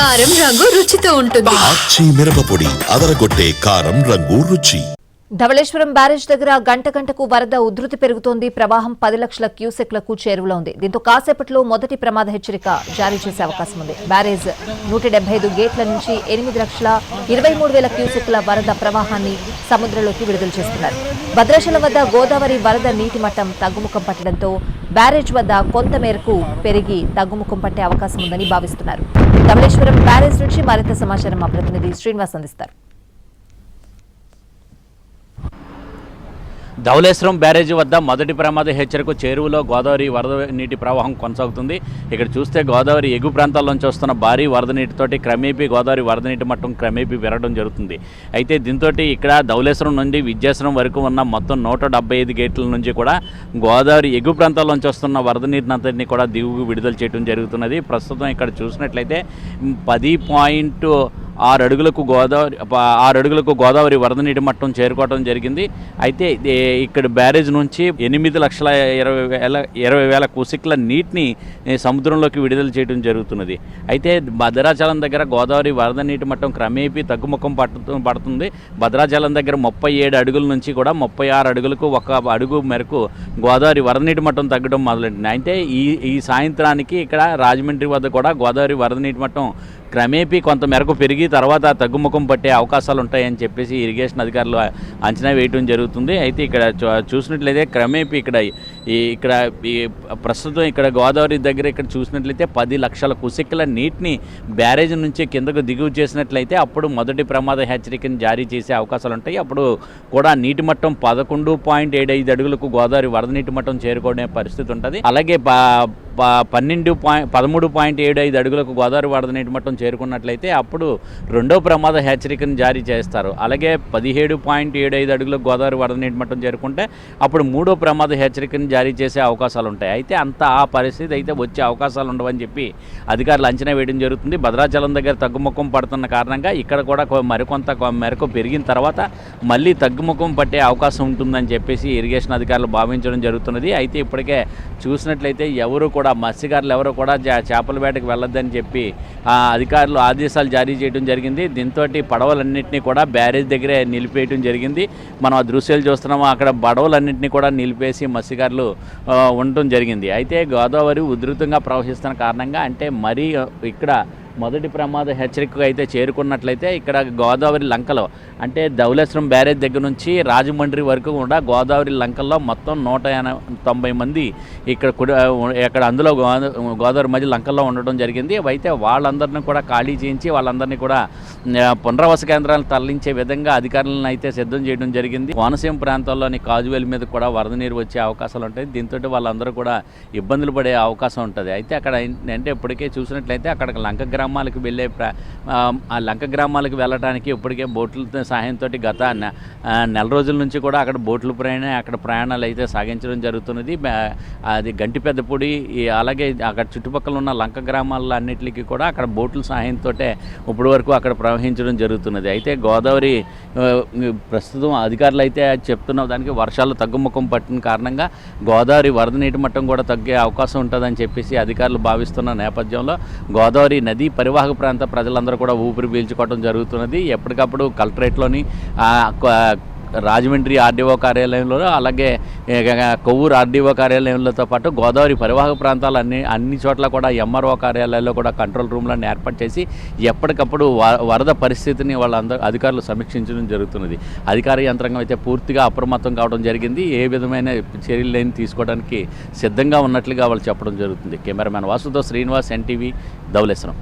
కారం రంగు రుచితో ఉంటుంది. ఆచి మిరపపొడి అదరగొట్టే కారం రంగు రుచి. ధవళేశ్వరం బ్యారేజ్ దగ్గర గంట గంటకు వరద ఉధృతి పెరుగుతోంది. ప్రవాహం 10 లక్షల క్యూసెక్లకు చేరువలో ఉంది. దీంతో కాసేపట్లో మొదటి ప్రమాద హెచ్చరిక జారీ చేసే అవకాశం ఉంది. బ్యారేజ్ 175 గేట్ల నుంచి 8,23,000 క్యూసెక్ల వరద ప్రవాహాన్ని సముద్రంలోకి విడుదల చేస్తున్నారు. భద్రాచలం వద్ద గోదావరి వరద నీటి మట్టం తగ్గుముఖం పట్టడంతో బ్యారేజ్ వద్ద కొంత మేరకు పెరిగి తగ్గుముఖం పట్టే అవకాశం ఉందని భావిస్తున్నారు. ధవళేశ్వరం బ్యారేజ్ నుంచి మరింత సమాచారం మా ప్రతినిధి శ్రీనివాస్ అందిస్తారు. ధవళేశ్వరం బ్యారేజీ వద్ద మొదటి ప్రమాద హెచ్చరిక చేరువలో గోదావరి వరద నీటి ప్రవాహం కొనసాగుతుంది. ఇక్కడ చూస్తే గోదావరి ఎగువ ప్రాంతాల్లోంచి వస్తున్న భారీ వరద నీటితోటి క్రమేపీ గోదావరి వరద నీటి మట్టం క్రమేపీ పెరగడం జరుగుతుంది. అయితే దీంతో ఇక్కడ ధవళేశ్వరం నుండి విద్యాశ్వరం వరకు ఉన్న మొత్తం 175 గేట్ల నుంచి కూడా గోదావరి ఎగువ ప్రాంతాల్లోంచి వస్తున్న వరద నీటినంతటినీ కూడా దిగువకు విడుదల చేయడం జరుగుతున్నది. ప్రస్తుతం ఇక్కడ చూసినట్లయితే 10.6 అడుగులకు గోదావరి వరద నీటి మట్టం చేరుకోవడం జరిగింది. అయితే ఇక్కడ బ్యారేజ్ నుంచి 8,20,000 క్యూసెక్ల నీటిని సముద్రంలోకి విడుదల చేయడం జరుగుతున్నది. అయితే భద్రాచలం దగ్గర గోదావరి వరద నీటి మట్టం క్రమేపీ తగ్గుముఖం పడుతుంది. భద్రాచలం దగ్గర 37 అడుగుల నుంచి కూడా 36 అడుగులకు 1 అడుగు మేరకు గోదావరి వరద నీటి మట్టం తగ్గడం మొదలైంది. అయితే ఈ సాయంత్రానికి ఇక్కడ రాజమండ్రి వద్ద కూడా గోదావరి వరద నీటి మట్టం క్రమేపీ కొంత మేరకు పెరిగి తర్వాత తగ్గుముఖం పట్టే అవకాశాలు ఉంటాయని చెప్పేసి ఇరిగేషన్ అధికారులు అంచనా వేయడం జరుగుతుంది. అయితే ఇక్కడ చూసినట్లయితే క్రమేపీ ఇక్కడ ప్రస్తుతం ఇక్కడ గోదావరి దగ్గర ఇక్కడ చూసినట్లయితే 10 లక్షల క్యూసెక్ల నీటిని బ్యారేజ్ నుంచి కిందకు దిగువ చేసినట్లయితే అప్పుడు మొదటి ప్రమాద హెచ్చరికను జారీ చేసే అవకాశాలు ఉంటాయి. అప్పుడు కూడా నీటి మట్టం 11.75 అడుగులకు గోదావరి వరద నీటి మట్టం చేరుకునే పరిస్థితి ఉంటుంది. అలాగే 13.75 అడుగులకు గోదావరి వరద నీటి మట్టం చేరుకున్నట్లయితే అప్పుడు రెండో ప్రమాద హెచ్చరికను జారీ చేస్తారు. అలాగే 17.75 అడుగులకు గోదావరి వరద నీటి మట్టం చేరుకుంటే అప్పుడు మూడో ప్రమాద హెచ్చరికను జారీ చేసే అవకాశాలు ఉంటాయి. అయితే ఆ పరిస్థితి అయితే వచ్చే అవకాశాలు ఉండవని చెప్పి అధికారులు అంచనా వేయడం జరుగుతుంది. భద్రాచలం దగ్గర తగ్గుముఖం పడుతున్న కారణంగా ఇక్కడ కూడా మరికొంత మేరకు పెరిగిన తర్వాత మళ్ళీ తగ్గుముఖం పట్టే అవకాశం ఉంటుందని చెప్పేసి ఇరిగేషన్ అధికారులు భావించడం జరుగుతున్నది. అయితే ఇప్పటికే చూసినట్లయితే మత్స్యకారులు ఎవరు కూడా చేపల వేటకు వెళ్ళొద్దని చెప్పి అధికారులు ఆదేశాలు జారీ చేయడం జరిగింది. దీంతో పడవలన్నింటినీ కూడా బ్యారేజ్ దగ్గరే నిలిపేయడం జరిగింది. మనం ఆ దృశ్యాలు చూస్తున్నాము. అక్కడ పడవలన్నింటినీ కూడా నిలిపేసి మత్స్యకారులు ఉండటం జరిగింది. అయితే గోదావరి ఉధృతంగా ప్రవహిస్తున్న కారణంగా అంటే మరీ ఇక్కడ మొదటి ప్రమాద హెచ్చరిక అయితే చేరుకున్నట్లయితే ఇక్కడ గోదావరి లంకలో అంటే ధవళేశ్వరం బ్యారేజ్ దగ్గర నుంచి రాజమండ్రి వరకు కూడా గోదావరి లంకల్లో మొత్తం 190 మంది ఇక్కడ అందులో గోదావరి మధ్య లంకల్లో ఉండడం జరిగింది. అయితే వాళ్ళందరినీ కూడా ఖాళీ చేయించి వాళ్ళందరినీ కూడా పునరావాస కేంద్రాలను తరలించే విధంగా అధికారులను అయితే సిద్ధం చేయడం జరిగింది. కోనసీమ ప్రాంతాల్లోని కాజువేలి మీద కూడా వరద నీరు వచ్చే అవకాశాలు ఉంటాయి. దీంతో వాళ్ళందరూ కూడా ఇబ్బందులు పడే అవకాశం ఉంటుంది. అయితే అక్కడ అంటే ఇప్పటికే చూసినట్లయితే అక్కడ లంక గ్రామాలకు వెళ్ళే ఆ లంక గ్రామాలకు వెళ్ళడానికి ఇప్పటికే బోట్ల సహాయంతో గత నెల రోజుల నుంచి కూడా అక్కడ బోట్ల ప్రయాణాలు అయితే సాగించడం జరుగుతున్నది. అది గంటిపెద్దపూడి అలాగే అక్కడ చుట్టుపక్కల ఉన్న లంక గ్రామాల అన్నింటికి కూడా అక్కడ బోట్ల సహాయంతో ఇప్పటి వరకు అక్కడ ప్రవహించడం జరుగుతున్నది. అయితే గోదావరి ప్రస్తుతం అధికారులు అయితే చెప్తున్న దానికి వర్షాలు తగ్గుముఖం పట్టిన కారణంగా గోదావరి వరద నీటి మట్టం కూడా తగ్గే అవకాశం ఉంటుందని చెప్పేసి అధికారులు భావిస్తున్న నేపథ్యంలో గోదావరి నదీ పరివాహక ప్రాంత ప్రజలందరూ కూడా ఊపిరి పీల్చుకోవడం జరుగుతున్నది. ఎప్పటికప్పుడు కలెక్టరేట్లోని రాజమండ్రి ఆర్డీఓ కార్యాలయంలో అలాగే కొవ్వూరు ఆర్డీఓ కార్యాలయంలోతో పాటు గోదావరి పరివాహక ప్రాంతాలు అన్ని చోట్ల కూడా ఎంఆర్ఓ కార్యాలయాల్లో కూడా కంట్రోల్ రూమ్లను ఏర్పాటు చేసి ఎప్పటికప్పుడు వరద పరిస్థితిని అధికారులు సమీక్షించడం జరుగుతున్నది. అధికార యంత్రాంగం అయితే పూర్తిగా అప్రమత్తం కావడం జరిగింది. ఏ విధమైన చర్యలు తీసుకోవడానికి సిద్ధంగా ఉన్నట్లుగా వాళ్ళు చెప్పడం జరుగుతుంది. కెమెరామెన్ వాసుతో శ్రీనివాస్, ఎన్టీవీ, ధవళేశ్వరం.